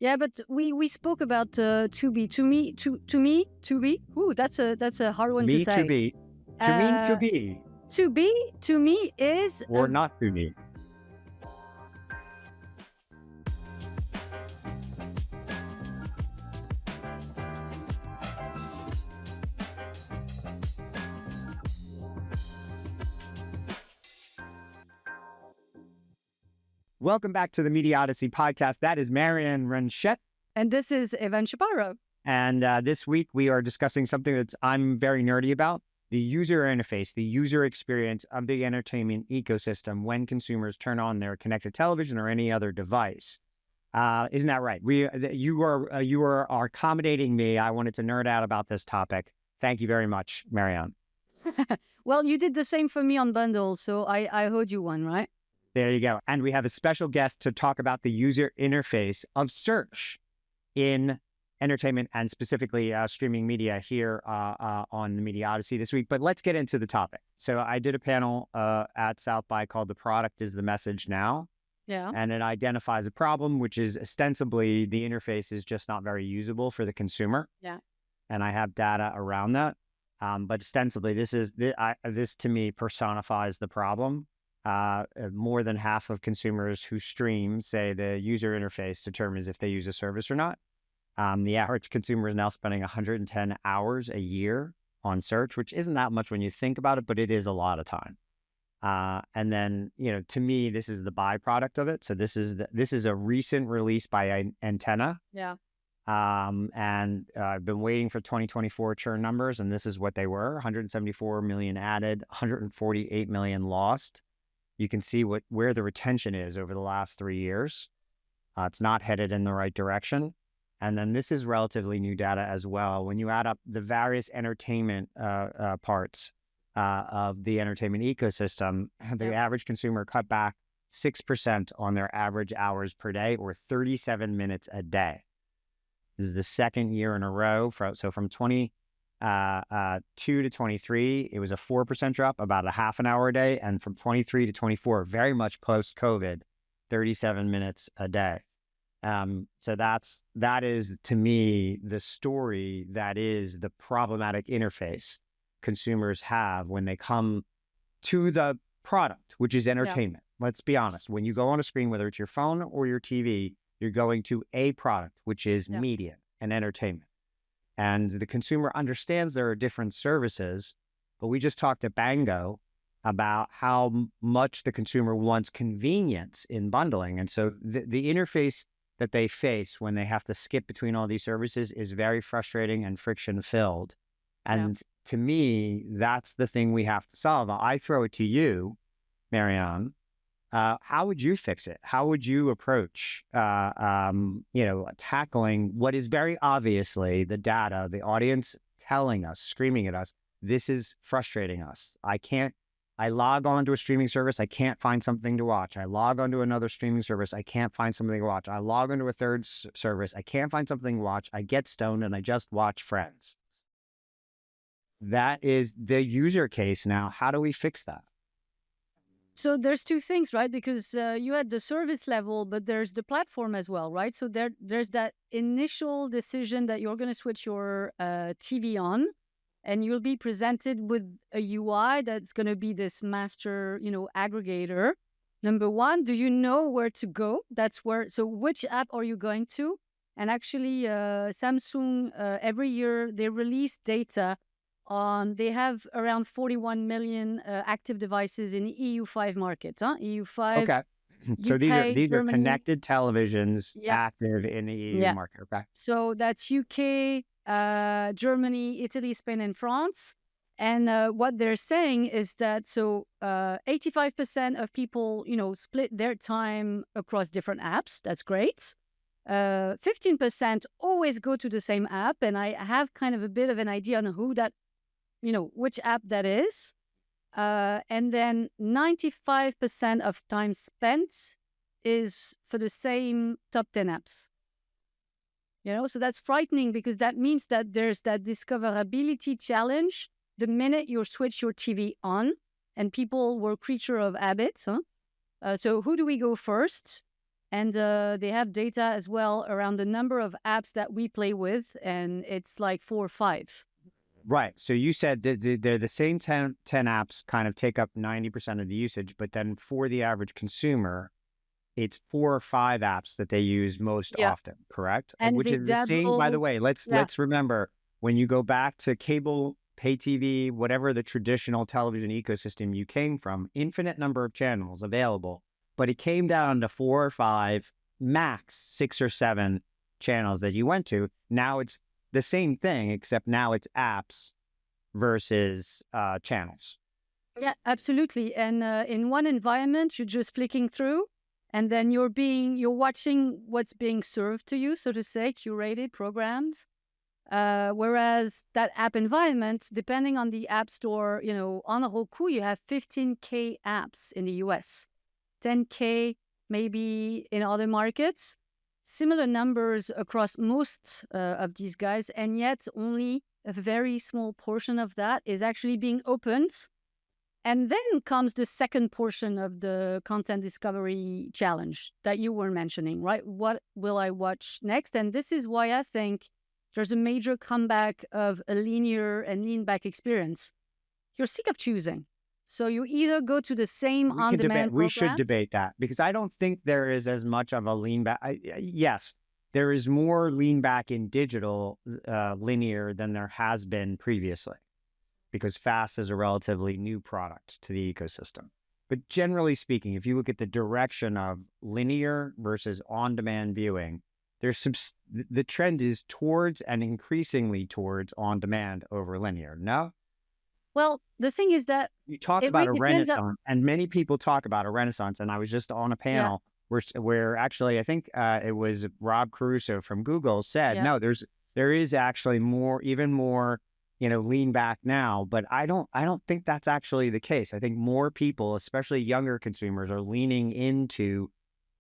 Yeah, but we spoke about to be to me to be. Ooh, that's a hard one to Me to say. be, to mean to Uh, be, to be to me is or not to be. Welcome back to the Media Odyssey podcast. That is Marianne Renchette. and this is Evan Shapiro. And this week we are discussing something that I'm very nerdy about, the user interface, the user experience of the entertainment ecosystem when consumers turn on their connected television or any other device. Isn't that right? You are accommodating me. I wanted to nerd out about this topic. Thank you very much, Marianne. Well, you did the same for me on bundles, so I owed you one, right? There you go. And we have a special guest to talk about the user interface of search in entertainment and specifically streaming media here on the Media Odyssey this week. But let's get into the topic. So I did a panel at South by called "The Product is the Message Now." Yeah. And it identifies a problem, which is ostensibly the interface is just not very usable for the consumer. Yeah. And I have data around that. But ostensibly, this to me personifies the problem. More than half of consumers who stream say the user interface determines if they use a service or not. The average consumer is now spending 110 hours a year on search, which isn't that much when you think about it, but it is a lot of time. And then, to me, this is the byproduct of it. So this is a recent release by Antenna. Yeah. And I've been waiting for 2024 churn numbers, and this is what they were: 174 million added, 148 million lost. You can see where the retention is over the last 3 years. It's not headed in the right direction. And then this is relatively new data as well. When you add up the various entertainment parts of the entertainment ecosystem, the average consumer cut back 6% on their average hours per day, or 37 minutes a day. This is the second year in a row. So from 22 to 23, it was a 4% drop, about a half an hour a day. And from 23 to 24, very much post-COVID, 37 minutes a day. So that is, to me, the story that is the problematic interface consumers have when they come to the product, which is entertainment. Yeah. Let's be honest. When you go on a screen, whether it's your phone or your TV, you're going to a product, which is media and entertainment. And the consumer understands there are different services, but we just talked to Bango about how much the consumer wants convenience in bundling. And so the interface that they face when they have to skip between all these services is very frustrating and friction-filled. And to me, that's the thing we have to solve. I throw it to you, Marianne. How would you fix it? How would you approach, tackling what is very obviously the data, the audience telling us, screaming at us, this is frustrating us. I log on to a streaming service, I can't find something to watch. I log on to another streaming service, I can't find something to watch. I log into a third service, I can't find something to watch. I get stoned and I just watch Friends. That is the user case now. How do we fix that? So there's two things, right? Because you had the service level, but there's the platform as well, right? So there's that initial decision that you're going to switch your TV on, and you'll be presented with a UI that's going to be this master, aggregator. Number one, do you know where to go? So which app are you going to? And actually, Samsung, every year they release data they have around 41 million active devices in EU5 markets, EU5. Okay. So UK, these Germany, are connected televisions active in the EU market. Okay. So that's UK, Germany, Italy, Spain, and France. And what they're saying is that 85% of people, split their time across different apps. That's great. 15% always go to the same app. And I have kind of a bit of an idea on which app that is. And then 95% of time spent is for the same top 10 apps. So that's frightening, because that means that there's that discoverability challenge the minute you switch your TV on, and people were creature of habits. So who do we go first? And they have data as well around the number of apps that we play with, and it's like 4 or 5. Right. So you said that they're the same 10 apps kind of take up 90% of the usage, but then for the average consumer, it's 4 or 5 apps that they use most Yeah. often, correct? And And which they is the same, by the dabble. way, Yeah. let's remember when you go back to cable, pay TV, whatever the traditional television ecosystem you came from, infinite number of channels available, but it came down to 4 or 5, max 6 or 7 channels that you went to. Now it's the same thing, except now it's apps versus channels. Yeah, absolutely. And in one environment, you're just flicking through, and then you're watching what's being served to you, so to say, curated programs. Whereas that app environment, depending on the app store, on Roku, you have 15K apps in the US, 10K maybe in other markets, similar numbers across most of these guys, and yet only a very small portion of that is actually being opened. And then comes the second portion of the content discovery challenge that you were mentioning, right? What will I watch next? And this is why I think there's a major comeback of a linear and lean back experience. You're sick of choosing. So you either go to the same We can debate. on-demand We should programs. debate that because I don't think there is as much of a lean back. Yes, there is more lean back in digital linear than there has been previously because FAST is a relatively new product to the ecosystem. But generally speaking, if you look at the direction of linear versus on-demand viewing, the trend is towards and increasingly towards on-demand over linear. No? Well, the thing is that You talk it about really a depends on, renaissance, and many people talk about a renaissance. And I was just on a yeah, panel where actually I think it was Rob Caruso from Google said, yeah. no, there is actually even more, lean back now. But I don't think that's actually the case. I think more people, especially younger consumers, are leaning into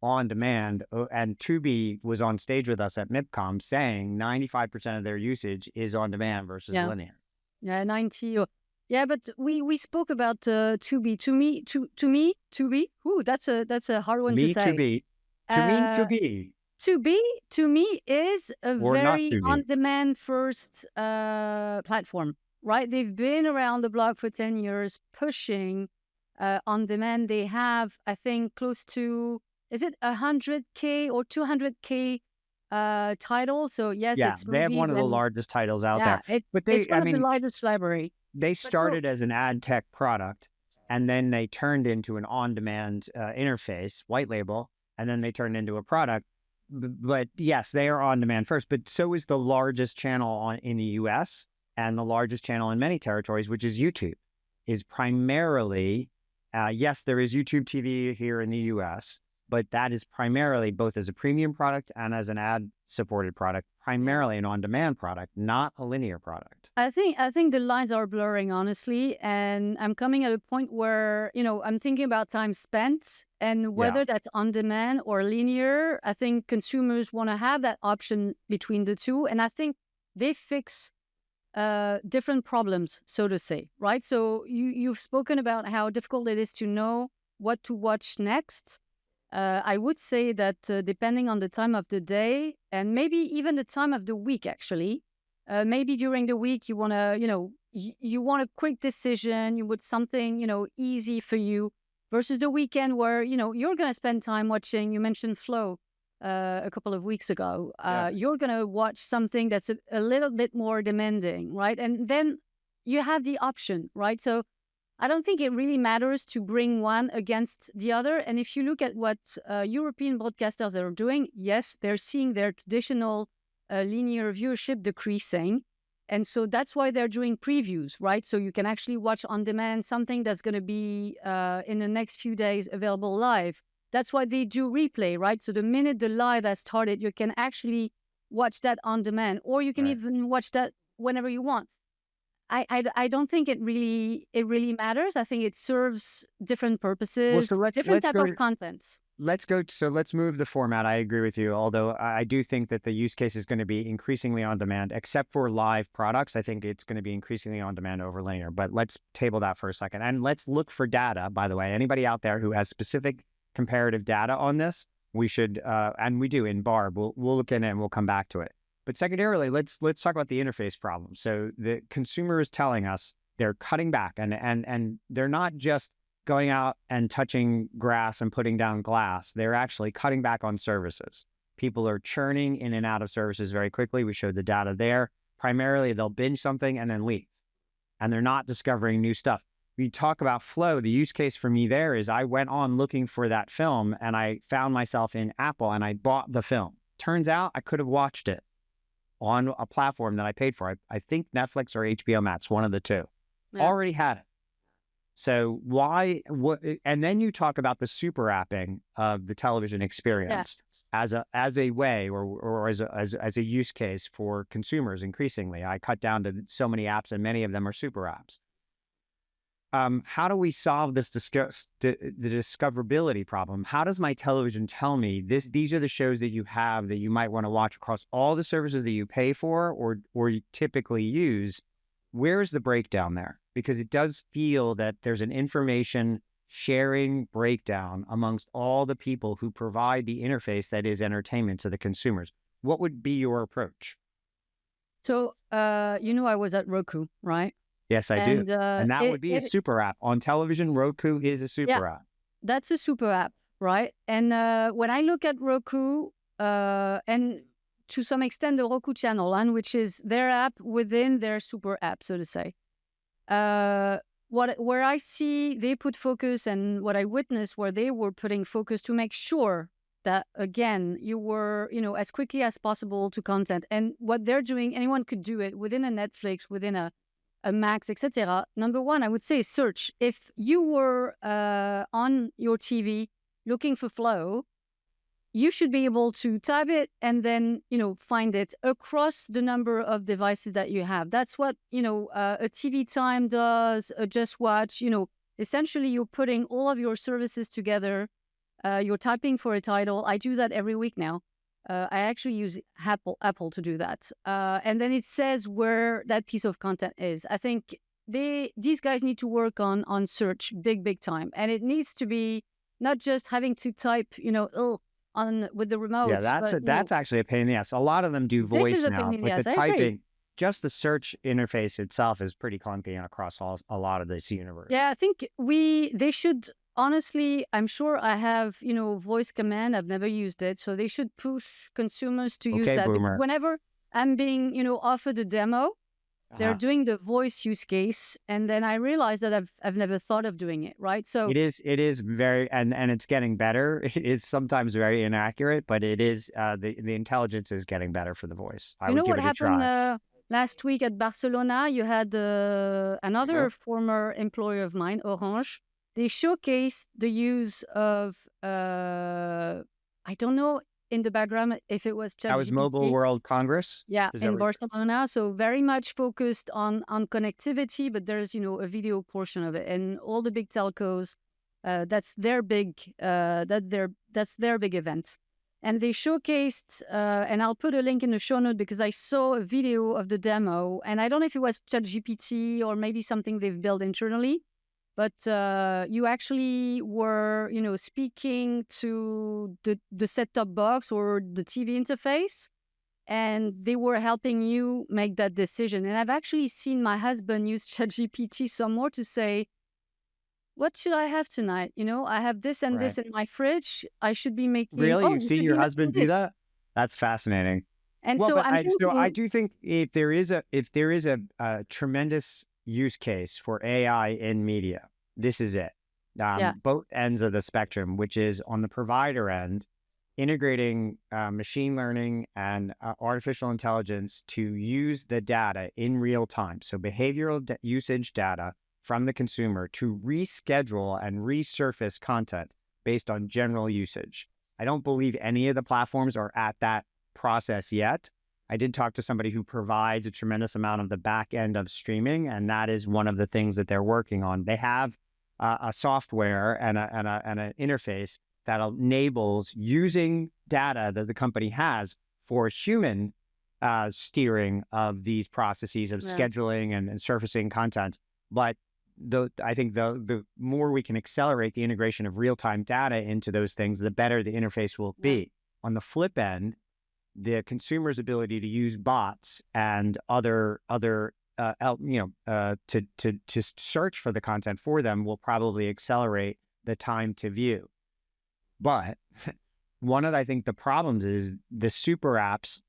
on demand. And Tubi was on stage with us at MIPCOM saying 95% of their usage is on demand versus Yeah. linear. Yeah, 90. Yeah, but we spoke about Tubi. To me. Ooh, that's a hard one to Me to say. be, to me to Uh, be, to me is a or not very to be. on-demand first platform, right? They've been around the block for 10 years, pushing on demand. They have, I think, close to, is it 100K or 200K titles? So yes, Yeah, it's they have movies one of the and largest titles out yeah, there. But it's I one of the mean, largest library. they But no, started as an ad tech product and then they turned into an on-demand interface, white label, and then they turned into a product. But yes, they are on demand first, but so is the largest channel in the US and the largest channel in many territories, which is YouTube, is primarily, yes, there is YouTube TV here in the US, but that is primarily both as a premium product and as an ad supported product, yeah. primarily an on-demand product, not a linear product. I think the lines are blurring, honestly, and I'm coming at a point where I'm thinking about time spent and Yeah. whether that's on demand or linear. I think consumers want to have that option between the two, and I think they fix different problems, so to say, right? So you've spoken about how difficult it is to know what to watch next. I would say that depending on the time of the day and maybe even the time of the week, actually, maybe during the week you want to, you want a quick decision, you want something, easy for you, versus the weekend where you're going to spend time watching. You mentioned Flow a couple of weeks ago. Yeah. You're going to watch something that's a little bit more demanding, right? And then you have the option, right? So I don't think it really matters to bring one against the other. And if you look at what European broadcasters are doing, yes, they're seeing their traditional linear viewership decreasing. And so that's why they're doing previews, right? So you can actually watch on demand something that's going to be in the next few days available live. That's why they do replay, right? So the minute the live has started, you can actually watch that on demand, or you can Right. even watch that whenever you want. I don't think it really matters. I think it serves different Well, so purposes, let's different let's type go of content. let's go. So let's move the format. I agree with you. Although I do think that the use case is going to be increasingly on demand, except for live products. I think it's going to be increasingly on demand over linear. But let's table that for a second, and let's look for data. By the way, anybody out there who has specific comparative data on this, we should, and we do in Barb, we'll look in it and we'll come back to it. But secondarily, let's talk about the interface problem. So the consumer is telling us they're cutting back, and they're not just going out and touching grass and putting down glass. They're actually cutting back on services. People are churning in and out of services very quickly. We showed the data there. Primarily, they'll binge something and then leave, and they're not discovering new stuff. We talk about flow. The use case for me there is I went on looking for that film and I found myself in Apple and I bought the film. Turns out I could have watched it on a platform that I paid for. I think Netflix or HBO Max, one of the two. Yeah. Already had it. So why? And then you talk about the super apping of the television experience as a way or as a use case for consumers. Increasingly, I cut down to so many apps, and many of them are super apps. How do we solve this the discoverability problem? How does my television tell me these are the shows that you have that you might want to watch across all the services that you pay for or you typically use? Where's the breakdown there? Because it does feel that there's an information sharing breakdown amongst all the people who provide the interface that is entertainment to the consumers. What would be your approach? So, I was at Roku, right? Yes, I do. And that would be a super app. On television, Roku is a super app. That's a super app, right? And when I look at Roku, and to some extent the Roku channel, which is their app within their super app, so to say, where I see they put focus and what I witnessed where they were putting focus to make sure that, again, you were, as quickly as possible to content. And what they're doing, anyone could do it within a Netflix, within a Max, etc. Number one, I would say search. If you were on your TV looking for flow, you should be able to type it and then, find it across the number of devices that you have. That's what, a TV Time does, a Just Watch. Essentially, you're putting all of your services together. You're typing for a title. I do that every week now. I actually use Apple to do that. And then it says where that piece of content is. I think these guys need to work on search big time. And it needs to be not just having to type, on with the remote. Yeah, that's actually a pain in the ass. A lot of them do voice now, but the typing, just the search interface itself is pretty clunky across a lot of this universe. Yeah, I think they should. Honestly, I'm sure I have, voice command. I've never used it. So they should push consumers to use that. Boomer. Whenever I'm being, offered a demo, they're doing the voice use case. And then I realized that I've never thought of doing it, right? So it is very, and it's getting better. It is sometimes very inaccurate, but it is, the intelligence is getting better for the voice. I would give it a try. What happened last week at Barcelona? You had another former employer of mine, Orange. They showcased the use of, I don't know in the background if it was ChatGPT. That was Mobile World Congress? Yeah, in Barcelona. So very much focused on connectivity, but there's, a video portion of it. And all the big telcos, that's their big big event. And they showcased, and I'll put a link in the show note because I saw a video of the demo. And I don't know if it was ChatGPT or maybe something they've built internally. But you actually were, speaking to the set-top box or the TV interface, and they were helping you make that decision. And I've actually seen my husband use ChatGPT some more to say, what should I have tonight? I have this and this in my fridge. I should be making... Really? You've seen your husband do that? That's fascinating. And I do think if there is a tremendous use case for AI in media, this is it. Both ends of the spectrum, which is on the provider end, integrating machine learning and artificial intelligence to use the data in real time. So behavioral usage data from the consumer to reschedule and resurface content based on general usage. I don't believe any of the platforms are at that process yet. I did talk to somebody who provides a tremendous amount of the back end of streaming, and that is one of the things that they're working on. They have a software and an interface that enables using data that the company has for human steering of these processes of scheduling and surfacing content. But I think the more we can accelerate the integration of real-time data into those things, the better the interface will Yeah. be. On the flip end, the consumer's ability to use bots and other to search for the content for them will probably accelerate the time to view. But one of, I think, the problems is the super apps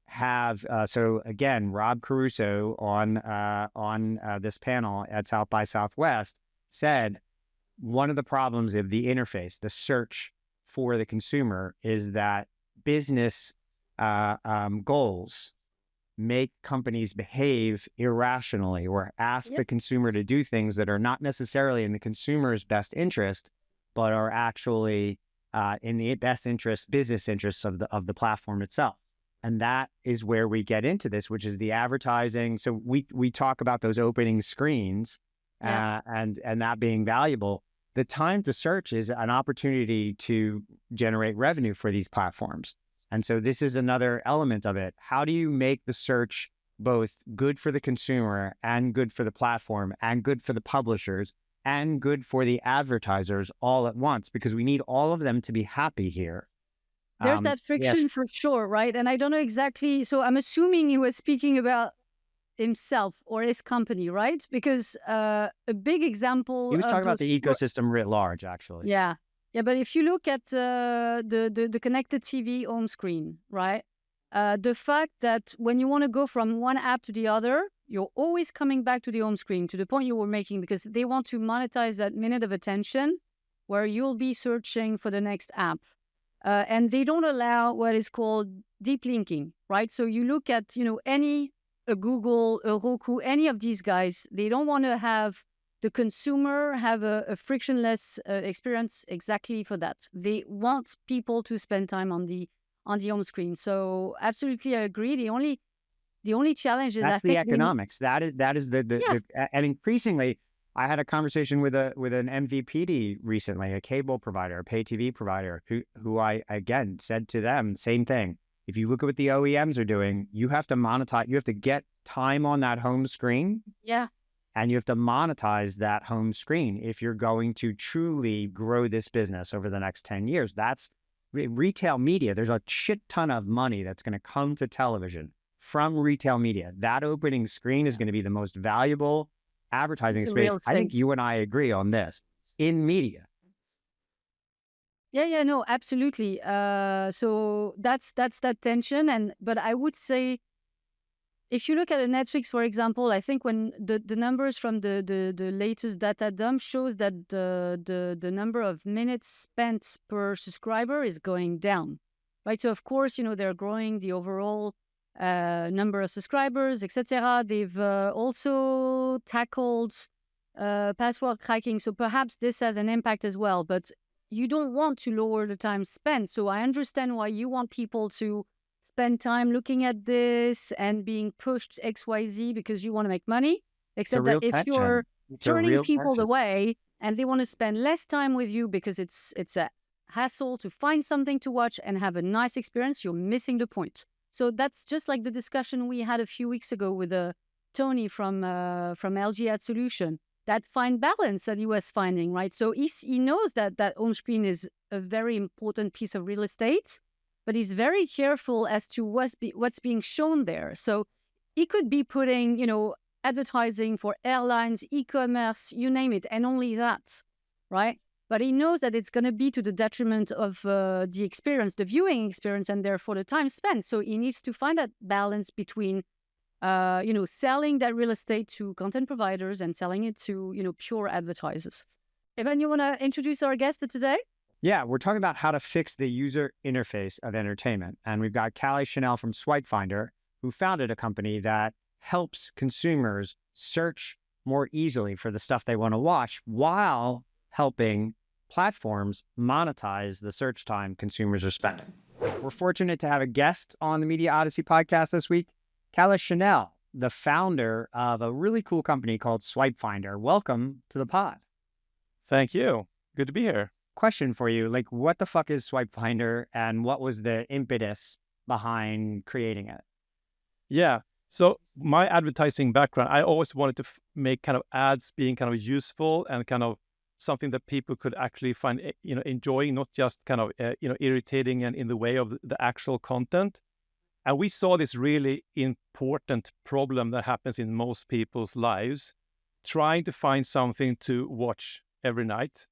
have, so again, Rob Caruso on this panel at South by Southwest said one of the problems of the interface, the search for the consumer, is that business goals make companies behave irrationally or ask Yep. the consumer to do things that are not necessarily in the consumer's best interest, but are actually in the best interest, business interests of the platform itself. And that is where we get into this, which is the advertising. So we talk about those opening screens Yeah. and that being valuable. The time to search is an opportunity to generate revenue for these platforms. And so this is another element of it. How do you make the search both good for the consumer and good for the platform and good for the publishers and good for the advertisers all at once? Because we need all of them to be happy here. There's that Yes, friction for sure, right? And I don't know exactly. So I'm assuming he was speaking about himself or his company, right? Because a big example he was of talking about those. the ecosystem writ large, actually. Yeah. Yeah. But if you look at the connected TV home screen, right? The fact that when you want to go from one app to the other, you're always coming back to the home screen, to the point you were making, because they want to monetize that minute of attention where you'll be searching for the next app. And they don't allow what is called deep linking, right? So you look at, a Google, a Roku, any of these guys, they don't want to have the consumer have a frictionless experience exactly for that. They want people to spend time on the home screen. So absolutely, I agree. The only challenge is, I That's the think, economics. That is yeah, and increasingly, I had a conversation with an MVPD recently, a cable provider, a pay TV provider, who I again said to them same thing. If you look at what the OEMs are doing, you have to monetize. You have to get time on that home screen, yeah, and you have to monetize that home screen if you're going to truly grow this business over the next 10 years. That's retail media. There's a shit ton of money that's going to come to television from retail media. That opening screen is yeah. going to be the most valuable advertising It's a space. real I think estate. you and I agree on this in media. Yeah, yeah, no, absolutely. So that's that tension, but I would say, if you look at a Netflix, for example, I think when the numbers from the latest data dump shows that the number of minutes spent per subscriber is going down, right? So of course, they're growing the overall number of subscribers, etc. They've also tackled password cracking, so perhaps this has an impact as well. But you don't want to lower the time spent, so I understand why you want people to spend time looking at this and being pushed XYZ because you want to make money. It's a Except that real if you're tension. It's a turning real people tension. away and they want to spend less time with you because it's a hassle to find something to watch and have a nice experience, you're missing the point. So that's just like the discussion we had a few weeks ago with Tony from LG Ad Solution. That fine balance that he was finding, right? So he knows that home screen is a very important piece of real estate, but he's very careful as to what's being shown there. So he could be putting, advertising for airlines, e-commerce, you name it, and only that, right? But he knows that it's going to be to the detriment of the experience, the viewing experience, and therefore the time spent. So he needs to find that balance between, selling that real estate to content providers and selling it to, pure advertisers. Evan, you want to introduce our guest for today? Yeah, we're talking about how to fix the user interface of entertainment. And we've got Callie Chanel from Swipe Finder, who founded a company that helps consumers search more easily for the stuff they want to watch while helping platforms monetize the search time consumers are spending. We're fortunate to have a guest on the Media Odyssey podcast this week, Callie Chanel, the founder of a really cool company called Swipe Finder. Welcome to the pod. Thank you. Good to be here. Question for you, like, what the fuck is Swipe Finder and what was the impetus behind creating it? Yeah. So my advertising background, I always wanted to make kind of ads being kind of useful and kind of something that people could actually find, enjoying, not just kind of, irritating and in the way of the actual content. And we saw this really important problem that happens in most people's lives, trying to find something to watch every night.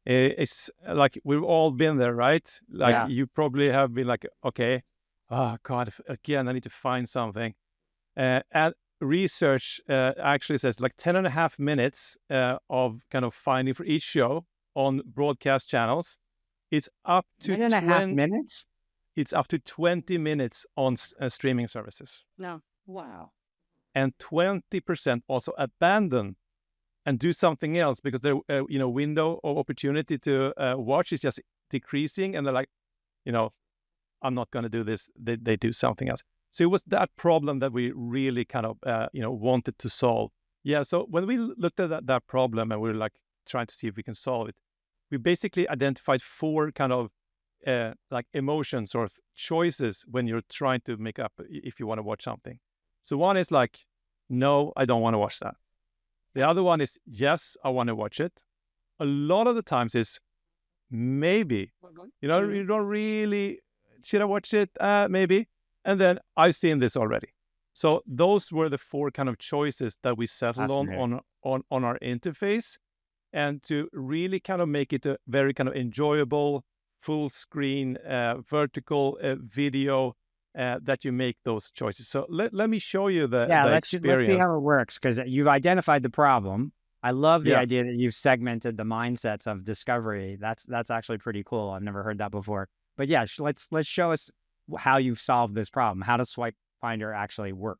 It's like we've all been there, right? Like you probably have been like, okay, oh God, again, I need to find something. And research actually says like 10 and a half minutes of kind of finding for each show on broadcast channels. It's up to 10 and a half minutes? It's up to 20 minutes on streaming services. No. Wow. And 20% also abandon and do something else because their window of opportunity to watch is just decreasing, and they're like, I'm not going to do this. They do something else. So it was that problem that we really kind of wanted to solve. Yeah. So when we looked at that problem and we were like trying to see if we can solve it, we basically identified 4 kind of like emotions or choices when you're trying to make up if you want to watch something. So one is like, no, I don't want to watch that. The other one is, yes, I want to watch it. A lot of the times is maybe, you don't really, should I watch it? Maybe. And then I've seen this already. So those were the 4 kind of choices that we settled on our interface, and to really kind of make it a very kind of enjoyable, full screen, vertical video that you make those choices. So let me show you the let's experience. see how it works, because you've identified the problem. I love the idea that you've segmented the mindsets of discovery. That's actually pretty cool. I've never heard that before. But yeah, let's show us how you've solved this problem. How does Swipe Finder actually work?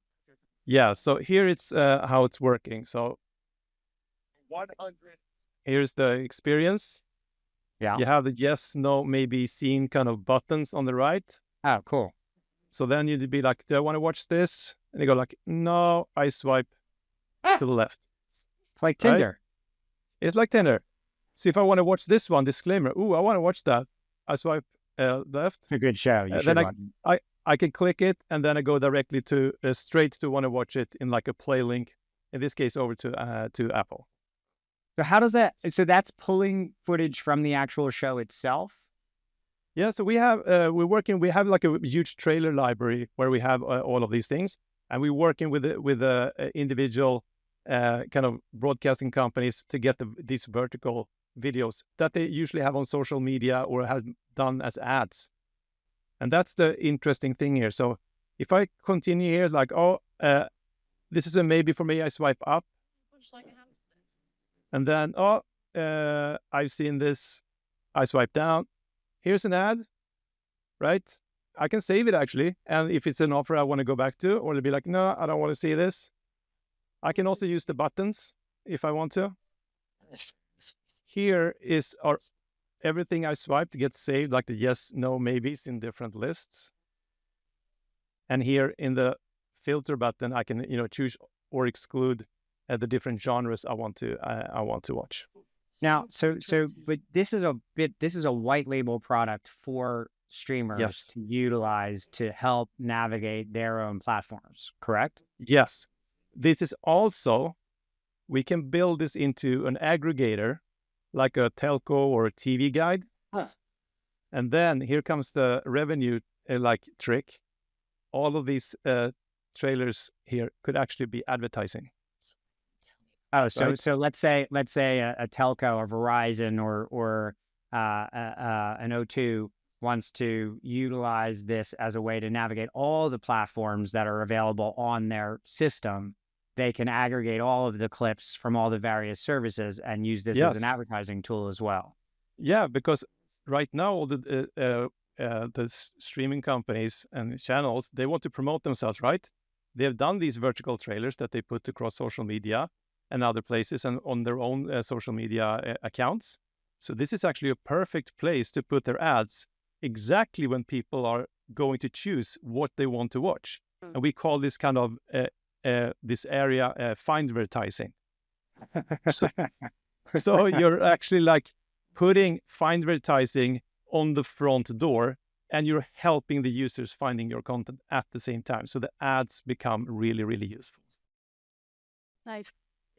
Yeah, so here it's how it's working. So 100. Here's the experience. Yeah. You have the yes, no, maybe, seen kind of buttons on the right. Oh, cool. So then you'd be like, do I want to watch this? And you go like, no, I swipe to the left. It's like Tinder. Right? It's like Tinder. So if I want to watch this one, disclaimer, I want to watch that. I swipe left. It's a good show. You should then I can click it, and then I go directly to straight to want to watch it in like a play link. In this case, over to Apple. So how does that? So that's pulling footage from the actual show itself. Yeah. So we have we have like a huge trailer library where we have all of these things, and we're working with individual kind of broadcasting companies to get these vertical videos that they usually have on social media or have done as ads. And that's the interesting thing here. So if I continue here, like, this is a maybe for me, I swipe up. And then, I've seen this, I swipe down. Here's an ad, right? I can save it actually. And if it's an offer I want to go back to, or it'll be like, no, I don't want to see this. I can also use the buttons if I want to. Here is everything I swiped gets saved, like the yes, no, maybes in different lists. And here in the filter button, I can choose or exclude the different genres I want to watch. Now, but this is a white label product for streamers to utilize to help navigate their own platforms, correct? Yes. This is also, we can build this into an aggregator, like a telco or a TV guide. And then here comes the revenue trick. All of these trailers here could actually be advertising. Oh, so right? So let's say a telco, a Verizon, or an O2 wants to utilize this as a way to navigate all the platforms that are available on their system. They can aggregate all of the clips from all the various services and use this as an advertising tool as well. Yeah, because right now all the streaming companies and channels, they want to promote themselves, right? They have done these vertical trailers that they put across social media and other places and on their own social media accounts. So this is actually a perfect place to put their ads exactly when people are going to choose what they want to watch. And we call this kind of this area find-vertising. So you're actually like putting find-vertising on the front door and you're helping the users finding your content at the same time. So the ads become really, really useful. Nice.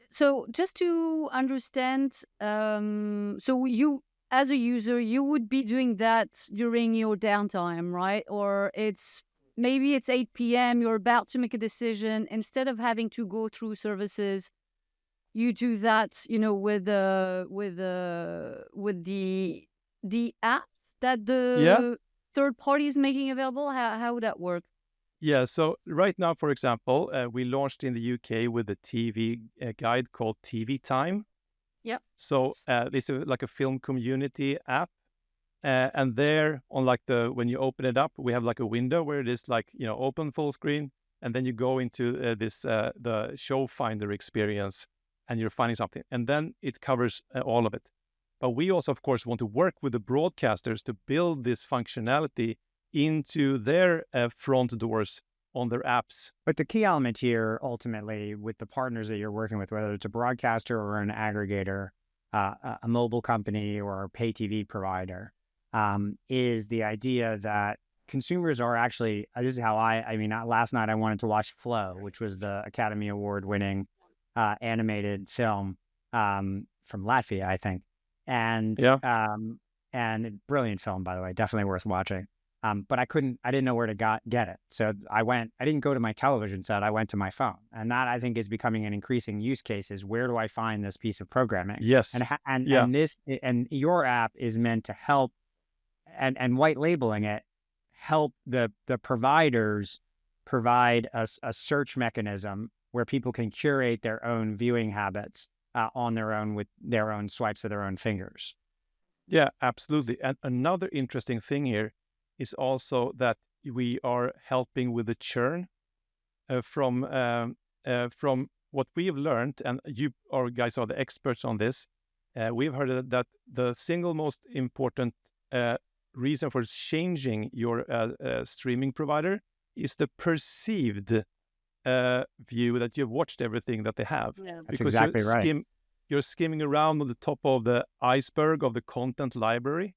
So just to understand, so you, as a user, you would be doing that during your downtime, right? Or maybe it's 8 p.m., you're about to make a decision. Instead of having to go through services, you do that, with the app that Yeah. the third party is making available. How would that work? Yeah, so right now, for example, we launched in the UK with a TV guide called TV Time. Yep. So this is like a film community app. And there on when you open it up, we have like a window where it is like, open full screen. And then you go into the show finder experience and you're finding something. And then it covers all of it. But we also, of course, want to work with the broadcasters to build this functionality into their front doors on their apps. But the key element here, ultimately, with the partners that you're working with, whether it's a broadcaster or an aggregator, a mobile company or a pay TV provider, is the idea that consumers are actually, this is how last night I wanted to watch Flow, which was the Academy Award winning animated film from Latvia, I think. And, and brilliant film, by the way, definitely worth watching. But I didn't know where to get it. So I didn't go to my television set, I went to my phone. And that, I think, is becoming an increasing use case, is where do I find this piece of programming? Yes. And your app is meant to help, and white labeling it, help the providers provide a search mechanism where people can curate their own viewing habits on their own, with their own swipes of their own fingers. Yeah, absolutely. And another interesting thing here is also that we are helping with the churn from what we have learned, and you guys are the experts on this. We've heard that the single most important reason for changing your streaming provider is the perceived view that you've watched everything that they have. Yeah. That's exactly right. You're skimming around on the top of the iceberg of the content library.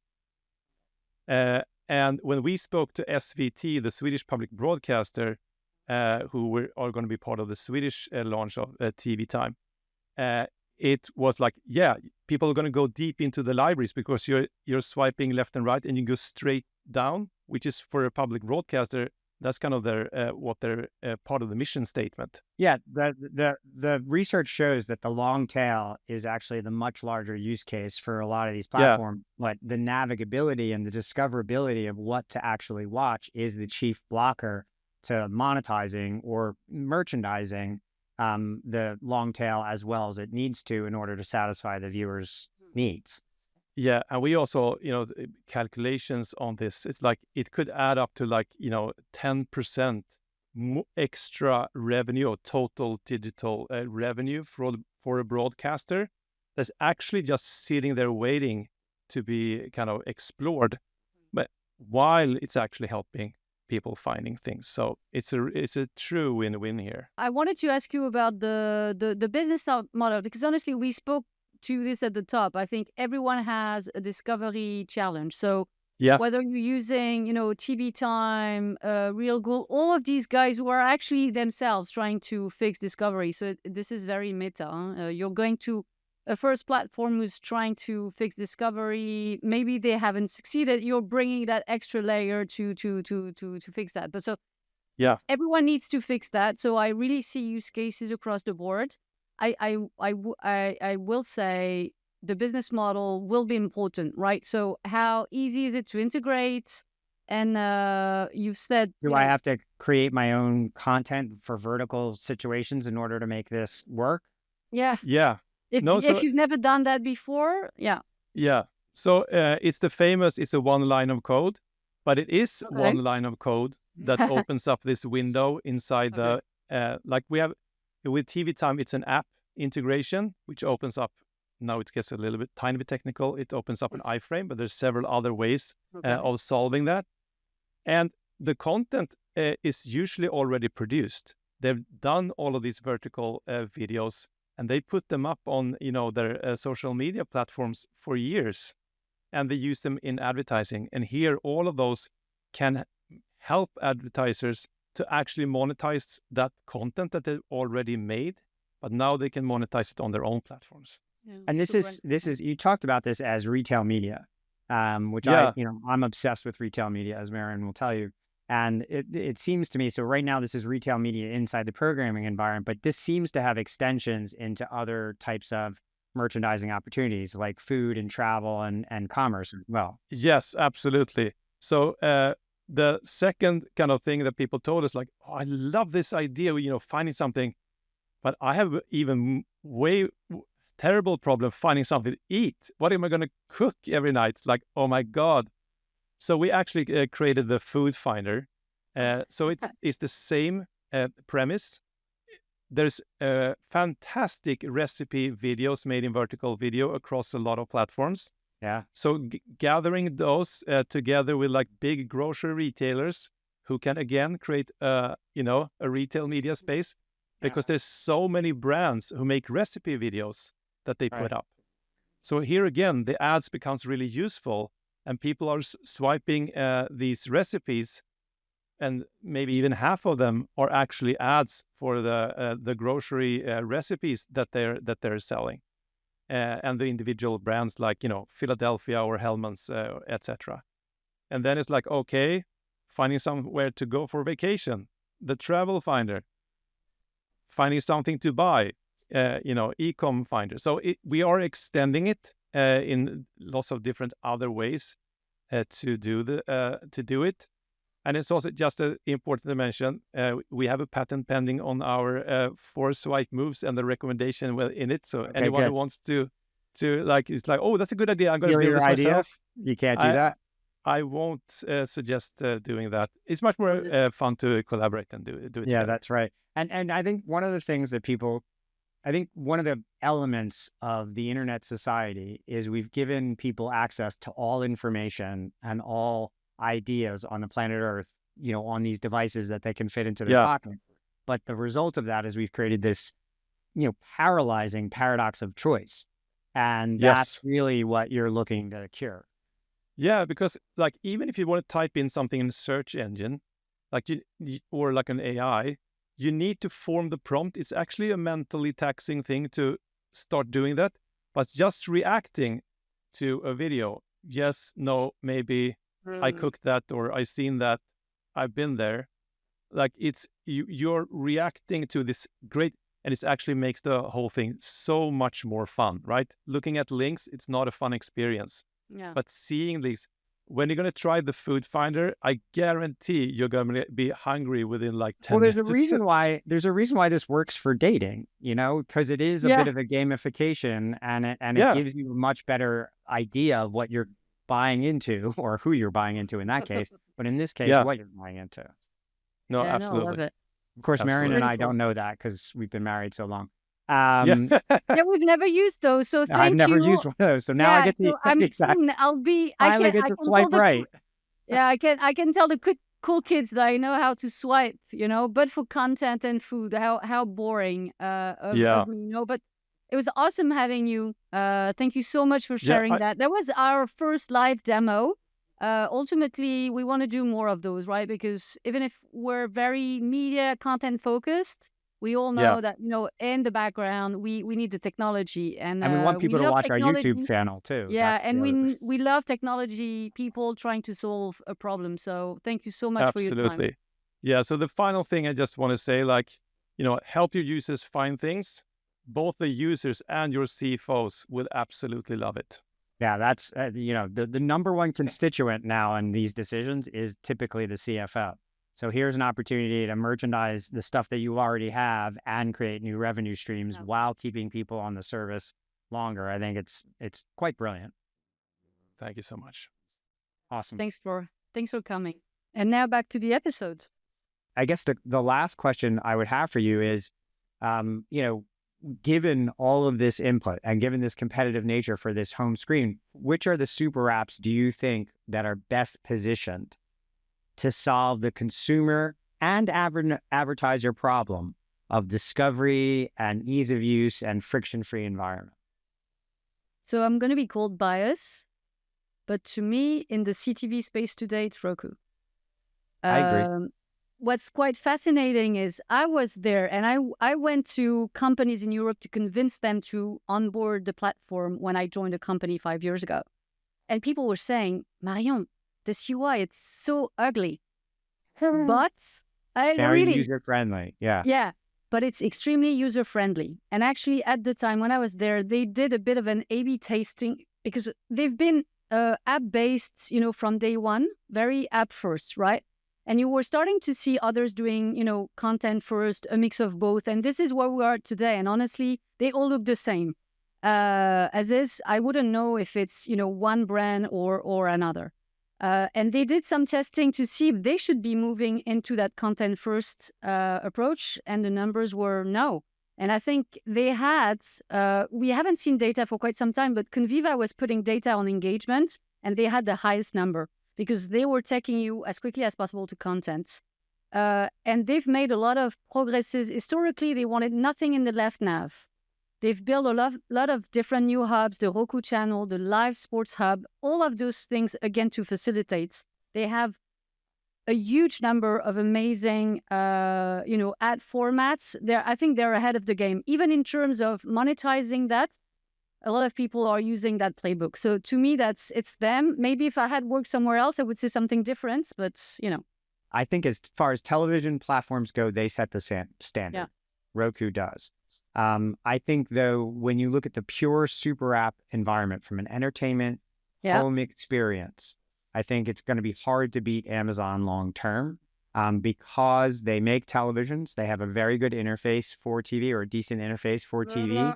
And when we spoke to SVT, the Swedish public broadcaster, who are going to be part of the Swedish launch of TV Time, it was like, yeah, people are going to go deep into the libraries because you're swiping left and right and you go straight down, which is, for a public broadcaster, that's kind of their part of the mission statement. Yeah, the research shows that the long tail is actually the much larger use case for a lot of these platforms. But the navigability and the discoverability of what to actually watch is the chief blocker to monetizing or merchandising the long tail as well as it needs to, in order to satisfy the viewer's needs. Yeah, and we also, calculations on this, it's like it could add up to 10% extra revenue, or total digital revenue for a broadcaster that's actually just sitting there waiting to be kind of explored, but while it's actually helping people finding things. So it's a true win-win here. I wanted to ask you about the business model, because honestly, we spoke to this at the top. I think everyone has a discovery challenge. So whether you're using, TV Time, Real Goal, all of these guys who are actually themselves trying to fix discovery. So this is very meta. You're going to a first platform who's trying to fix discovery. Maybe they haven't succeeded. You're bringing that extra layer to fix that. But so everyone needs to fix that. So I really see use cases across the board. I will say the business model will be important, right? So how easy is it to integrate? And you've said... Do I have to create my own content for vertical situations in order to make this work? Yeah. Yeah. If you've never done that before, yeah. Yeah. So it's a one line of code, but it is one line of code that opens up this window inside the, we have, with TV Time, it's an app integration, which opens up, now it gets a little bit tiny bit technical, it opens up an iframe, but there's several other ways of solving that. And the content is usually already produced. They've done all of these vertical videos, and they put them up on their social media platforms for years, and they use them in advertising. And here, all of those can help advertisers to actually monetize that content that they already made, but now they can monetize it on their own platforms. Yeah, And this is you talked about this as retail media, which Yeah. I'm obsessed with retail media, as Marion will tell you. And it seems to me, so right now this is retail media inside the programming environment, but this seems to have extensions into other types of merchandising opportunities like food and travel and commerce as well. Yes, absolutely. So the second kind of thing that people told us, like, oh, I love this idea, finding something, but I have even terrible problem finding something to eat. What am I going to cook every night? Like, oh my God. So we actually created the Food Finder. So it's the same premise. There's fantastic recipe videos made in vertical video across a lot of platforms. Yeah. So gathering those together with like big grocery retailers who can again create a retail media space, because there's so many brands who make recipe videos that they put up. So here again, the ads becomes really useful, and people are swiping these recipes, and maybe even half of them are actually ads for the grocery recipes that they're selling, and the individual brands like Philadelphia or Hellmann's, etc. And then it's like, okay, finding somewhere to go for vacation, the Travel Finder. Finding something to buy, e-com finder. So we are extending it in lots of different other ways to do it. And it's also just important to mention, we have a patent pending on our 4 swipe moves and the recommendation in it. So anyone who wants to like, it's like, oh, that's a good idea, I'm going to build this myself. You can't do that. I won't suggest doing that. It's much more fun to collaborate and do it together. That's right. And I think one of the things that one of the elements of the internet society is we've given people access to all information and all ideas on the planet Earth, on these devices that they can fit into their pocket. But the result of that is we've created this, paralyzing paradox of choice. And that's really what you're looking to cure. Yeah, because like, even if you want to type in something in a search engine, like or like an AI, you need to form the prompt. It's actually a mentally taxing thing to start doing that. But just reacting to a video, yes, no, maybe, I cooked that, or I seen that, I've been there. Like, it's you're reacting to this great, and it actually makes the whole thing so much more fun, right? Looking at links, it's not a fun experience. Yeah. But seeing these, when you're going to try the Food Finder, I guarantee you're going to be hungry within like 10 minutes. Well, there's a reason why this works for dating, because it is a bit of a gamification, and it gives you a much better idea of what you're buying into, or who you're buying into in that case. But in this case, what you're buying into. No, Yeah, absolutely. No, I love it. Of course, Marion and I don't know that because we've been married so long. Yeah, we've never used those, so thank you. I've never used one of those, so now I get to I get to swipe right. Yeah, I can tell the cool kids that I know how to swipe, but for content and food, how boring of me, But it was awesome having you. Thank you so much for sharing that. That was our first live demo. Ultimately, we want to do more of those, right? Because even if we're very media content focused, we all know that, in the background, we need the technology. And we want people to watch our YouTube channel too. Yeah, and we love technology people trying to solve a problem. So thank you so much for your time. Absolutely. Yeah, so the final thing I just want to say, like, help your users find things. Both the users and your CFOs will absolutely love it. Yeah, that's, the number one constituent now in these decisions is typically the CFO. So here's an opportunity to merchandise the stuff that you already have and create new revenue streams while keeping people on the service longer. I think it's quite brilliant. Thank you so much. Awesome. Thanks for coming. And now back to the episode. I guess the last question I would have for you is, given all of this input and given this competitive nature for this home screen, which are the super apps do you think that are best positioned to solve the consumer and advertiser problem of discovery and ease of use and friction-free environment? So I'm going to be called biased, but to me, in the CTV space today, it's Roku. I agree. What's quite fascinating is I was there and I went to companies in Europe to convince them to onboard the platform when I joined a company 5 years ago. And people were saying, Marion, this UI, it's so ugly. But I Very really, user friendly. Yeah. yeah, but it's extremely user friendly. And actually, at the time when I was there, they did a bit of an A/B tasting because they've been app based, from day one, very app first, right? And you were starting to see others doing, content first, a mix of both. And this is where we are today. And honestly, they all look the same. As is, I wouldn't know if it's, one brand or another. And they did some testing to see if they should be moving into that content first approach. And the numbers were no. And I think they had, we haven't seen data for quite some time, but Conviva was putting data on engagement and they had the highest number because they were taking you as quickly as possible to content. And they've made a lot of progresses. Historically, they wanted nothing in the left nav. They've built a lot of different new hubs, the Roku channel, the live sports hub, all of those things, again, to facilitate. They have a huge number of amazing, ad formats. I think they're ahead of the game. Even in terms of monetizing that, a lot of people are using that playbook. So to me, it's them. Maybe if I had worked somewhere else, I would say something different, but, I think as far as television platforms go, they set the standard. Yeah. Roku does. I think, though, when you look at the pure super app environment from an entertainment home experience, I think it's going to be hard to beat Amazon long term because they make televisions. They have a very good interface for TV or a decent interface for TV.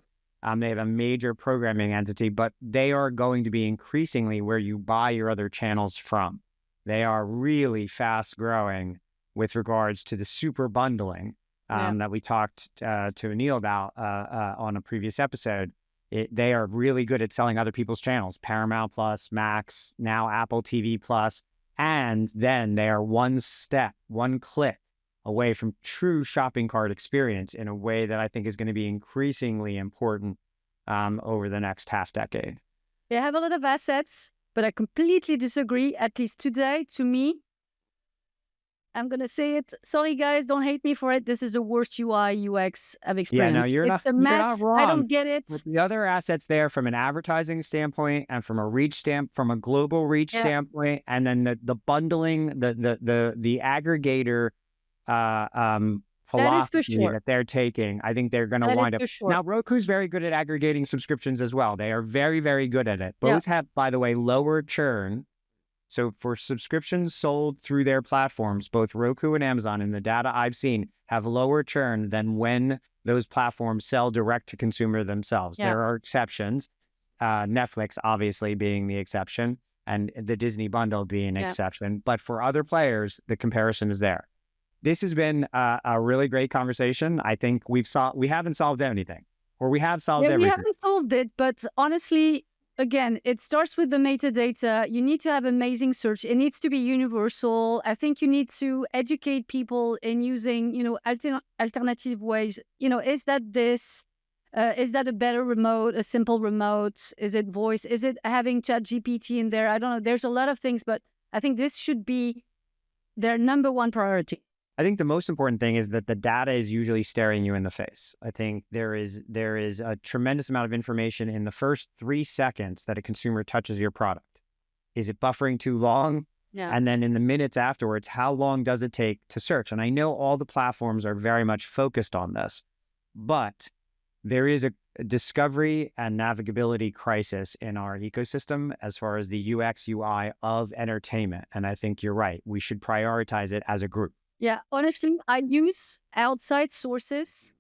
They have a major programming entity, but they are going to be increasingly where you buy your other channels from. They are really fast growing with regards to the super bundling that we talked to Anil about on a previous episode. They are really good at selling other people's channels, Paramount Plus, Max, now Apple TV Plus, and then they are one click away from true shopping cart experience in a way that I think is going to be increasingly important over the next half decade. They have a lot of assets, but I completely disagree. At least today, to me, I'm going to say it. Sorry, guys, don't hate me for it. This is the worst UI, UX I've experienced. Yeah, no, you're it's not, a mess. you're not wrong. I don't get it. With the other assets there from an advertising standpoint and from a global reach standpoint, and then the bundling, the aggregator philosophy that they're taking, I think they're going to wind up. Now, Roku's very good at aggregating subscriptions as well. They are very, very good at it. Both have, by the way, lower churn. So for subscriptions sold through their platforms, both Roku and Amazon, in the data I've seen, have lower churn than when those platforms sell direct to consumer themselves. There are exceptions, Netflix obviously being the exception, and the Disney bundle being an exception. But for other players, the comparison is there. This has been a really great conversation. I think we haven't solved anything, or we have solved everything. We haven't solved it, but honestly, again, it starts with the metadata. You need to have amazing search. It needs to be universal. I think you need to educate people in using, alternative ways. Is that this? Is that a better remote, a simple remote? Is it voice? Is it having ChatGPT in there? I don't know. There's a lot of things, but I think this should be their number one priority. I think the most important thing is that the data is usually staring you in the face. I think there is a tremendous amount of information in the first 3 seconds that a consumer touches your product. Is it buffering too long? Yeah. And then in the minutes afterwards, how long does it take to search? And I know all the platforms are very much focused on this, but there is a discovery and navigability crisis in our ecosystem as far as the UX, UI of entertainment. And I think you're right. We should prioritize it as a group. Yeah, honestly, I use outside sources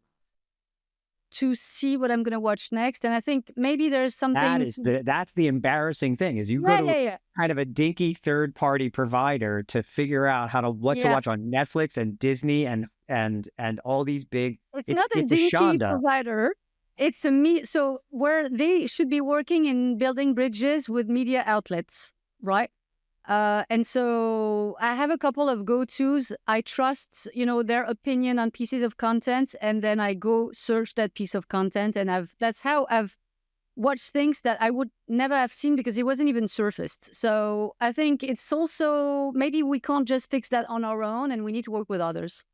to see what I'm going to watch next. And I think maybe there's something... That's the embarrassing thing, is you go to kind of a dinky third-party provider to figure out what to watch on Netflix and Disney and all these big... It's not a dinky provider. It's so where they should be working in building bridges with media outlets, right? And so I have a couple of go-tos. I trust, their opinion on pieces of content, and then I go search that piece of content, and that's how I've watch things that I would never have seen because it wasn't even surfaced. So I think it's also, maybe we can't just fix that on our own and we need to work with others.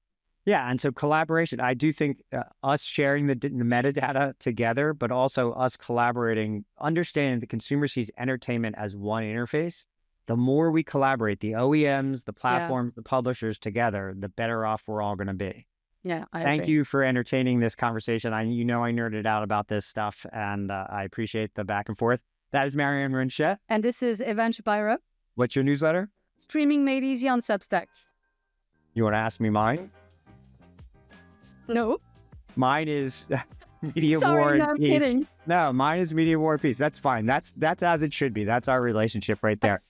Yeah, and so collaboration, I do think us sharing the metadata together, but also us collaborating, understanding the consumer sees entertainment as one interface. The more we collaborate, the OEMs, the platforms, the publishers together, the better off we're all going to be. Yeah, I Thank agree. you for entertaining this conversation. I nerded out about this stuff, and I appreciate the back and forth. That is Marianne Rinchet. And this is Evan Shapiro. What's your newsletter? Streaming Made Easy on Substack. You want to ask me mine? No. Mine is Media War Sorry, and no, I'm Peace. kidding. No, mine is Media War and Peace. That's fine. That's as it should be. That's our relationship right there.